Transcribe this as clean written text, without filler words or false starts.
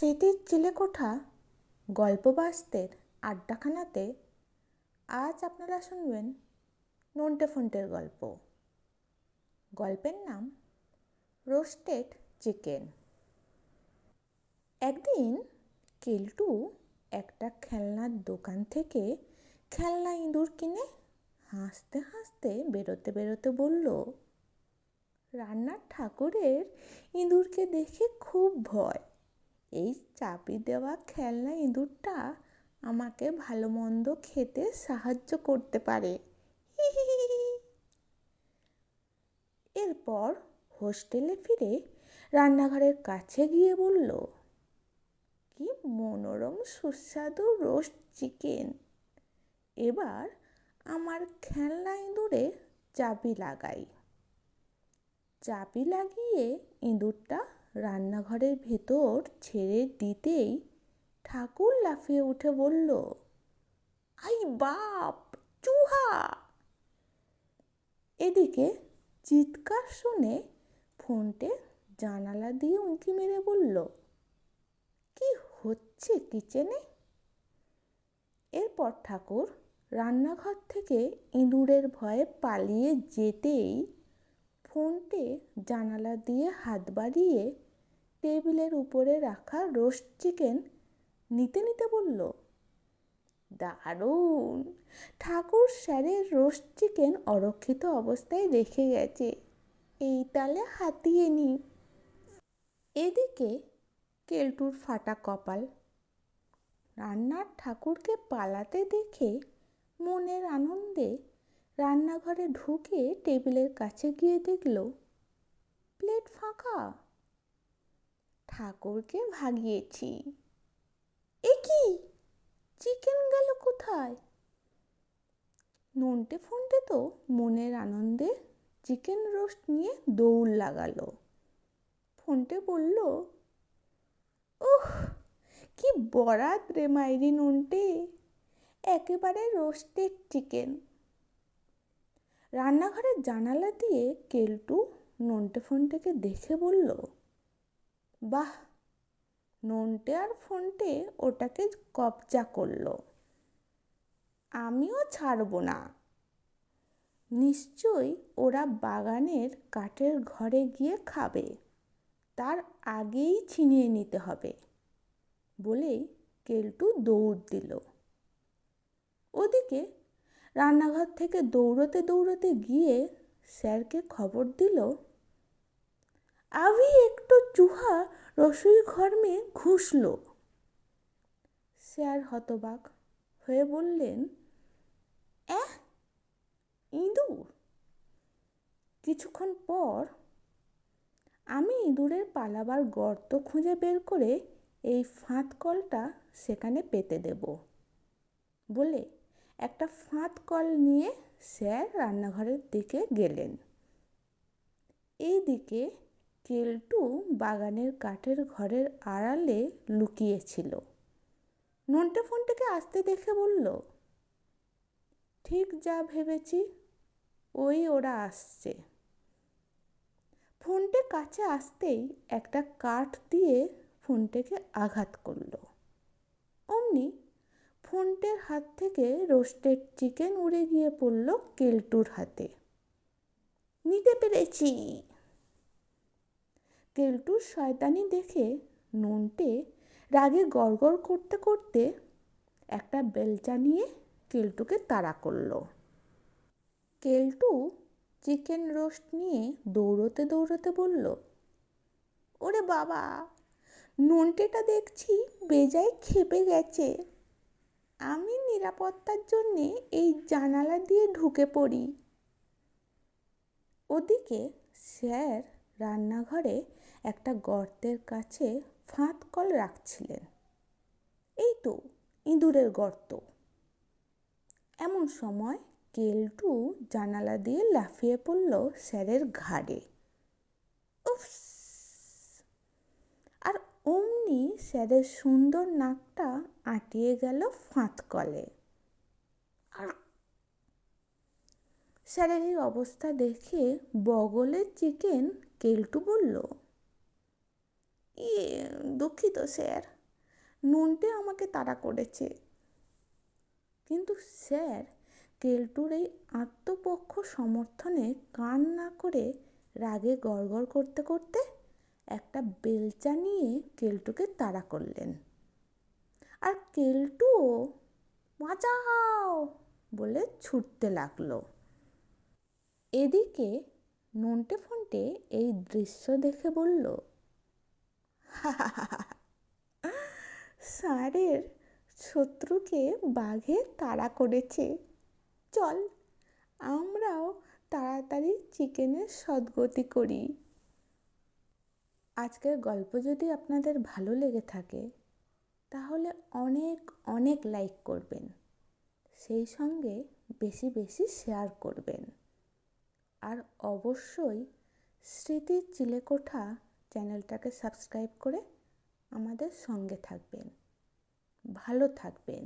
স্মৃতির চিলেকোঠা গল্প বাস্তের আড্ডাখানাতে আজ আপনারা শুনবেন নন্টে ফন্টের গল্প। গল্পের নাম রোস্টেড চিকেন। একদিন কেলটু একটা খেলনার দোকান থেকে খেলনা ইঁদুর কিনে হাসতে হাসতে বেরোতে বেরোতে বলল, রান্নার ঠাকুরের ইঁদুরকে দেখে খুব ভয়। এই চাবি দেওয়া খেলনা ইঁদুরটা আমাকে ভালো মন্দ খেতে সাহায্য করতে পারে। এরপর হোস্টেলে ফিরে রান্নাঘরের কাছে গিয়ে বলল, কি মনোরম সুস্বাদু রোস্ট চিকেন। এবার আমার খেলনা ইঁদুরে চাবি লাগাই। চাবি লাগিয়ে ইঁদুরটা রান্নাঘরের ভেতর ছেড়ে দিতেই ঠাকুর লাফিয়ে উঠে বলল, আই বাপ, চুহা! এদিকে চিৎকার শুনে ফোনটে জানালা দিয়ে উঁকি মেরে বলল, কি হচ্ছে কিচেনে? এরপর ঠাকুর রান্নাঘর থেকে ইঁদুরের ভয়ে পালিয়ে যেতেই ফোনটে জানালা দিয়ে হাত বাড়িয়ে টেবিলের উপরে রাখা রোস্ট চিকেন নিতে নিতে বলল, দারুণ! ঠাকুর স্যারের রোস্ট চিকেন অরক্ষিত অবস্থায় রেখে গেছে, এই তালে হাতিয়ে নি। এদিকে কেলটুর ফাটা কপাল। রান্নার ঠাকুরকে পালাতে দেখে মনের আনন্দে রান্নাঘরে ঢুকে টেবিলের কাছে গিয়ে দেখল প্লেট ফাঁকা। ঠাকুরকে ভাগিয়েছি। এ কি, চিকেন গেল কোথায়? নন্টে ফন্টে তো মনের আনন্দে চিকেন রোস্ট নিয়ে দৌড় লাগালো। ফন্টে বলল, উহ, কি বরাত রে মাইরি নন্টে, একেবারে রোস্টেড চিকেন। রান্নাঘরের জানালা দিয়ে কেলটু নন্টে ফন্টেকে দেখে বলল, বাহ, নন্টে আর ফন্টে ওটাকে কবজা করলো, আমিও ছাড়ব না। নিশ্চয়ই ওরা বাগানের কাঠের ঘরে গিয়ে খাবে, তার আগেই ছিনিয়ে নিতে হবে বলেই কেলটু দৌড় দিল। ওদিকে রান্নাঘর থেকে দৌড়তে দৌড়তে গিয়ে স্যারকে খবর দিল, আভি একটু চুহা রসোই ঘর মে ঘুষলো। স্যার হতবাক হয়ে বললেন, ইঁদুর? কিছুক্ষণ পর, আমি ইঁদুরের পালাবার গর্ত খুঁজে বের করে এই ফাঁদ কলটা সেখানে পেতে দেব বলে একটা ফাঁদ কল নিয়ে স্যার রান্নাঘরের দিকে গেলেন। এইদিকে কেলটু বাগানের কাঠের ঘরের আড়ালে লুকিয়েছিল। নন্টে ফন্টেকে আসতে দেখে বলল, ঠিক যা ভেবেছি, ওই ওরা আসছে। ফন্টে কাছে আসতেই একটা কাঠ দিয়ে ফন্টেকে আঘাত করল। অমনি ফন্টের হাত থেকে রোস্টেড চিকেন উড়ে গিয়ে পড়ল কেলটুর হাতে। নিতে পেরেছি। কেলটুর শয়তানি দেখে নন্টে রাগে গড়গড় করতে করতে একটা বেলচা নিয়ে কেলটুকে তাড়া করলো। কেলটু চিকেন রোস্ট নিয়ে দৌড়তে দৌড়তে বলল, ওরে বাবা, নন্টেটা দেখছি বেজায় ক্ষেপে গেছে। আমি নিরাপত্তার জন্যে এই জানালা দিয়ে ঢুকে পড়ি। ওদিকে স্যার রান্নাঘরে একটা গর্তের কাছে ফাঁদ কল রাখছিলেন। এই তো ইঁদুরের গর্ত। এমন সময় কেলটু জানালা দিয়ে লাফিয়ে পড়ল স্যারের ঘাড়ে। উফস! আর অমনি স্যারের সুন্দর নাকটা আটকে গেল ফাঁদ কলে। আর স্যারের এই অবস্থা দেখে বগলের চিকেন কেলটু বলল, ইয়ে, দুঃখিত স্যার, নন্টে আমাকে তাড়া করেছে। কিন্তু স্যার কেলটুর এই আত্মপক্ষ সমর্থনে কান না করে রাগে গড়গড় করতে করতে একটা বেলচা নিয়ে কেলটুকে তাড়া করলেন। আর কেলটুও বাঁচাও বলে ছুটতে লাগলো। এদিকে নন্টে ফন্টে এই দৃশ্য দেখে বলল, স্যারের শত্রুকে বাঘে তাড়া করেছে, চল আমরাও তাড়াতাড়ি চিকেনের সদ্গতি করি। আজকের গল্প যদি আপনাদের ভালো লেগে থাকে তাহলে অনেক অনেক লাইক করবেন, সেই সঙ্গে বেশি বেশি শেয়ার করবেন। আর অবশ্যই স্মৃতির চিলেকোঠা চ্যানেলটাকে সাবস্ক্রাইব করে আমাদের সঙ্গে থাকবেন। ভালো থাকবেন।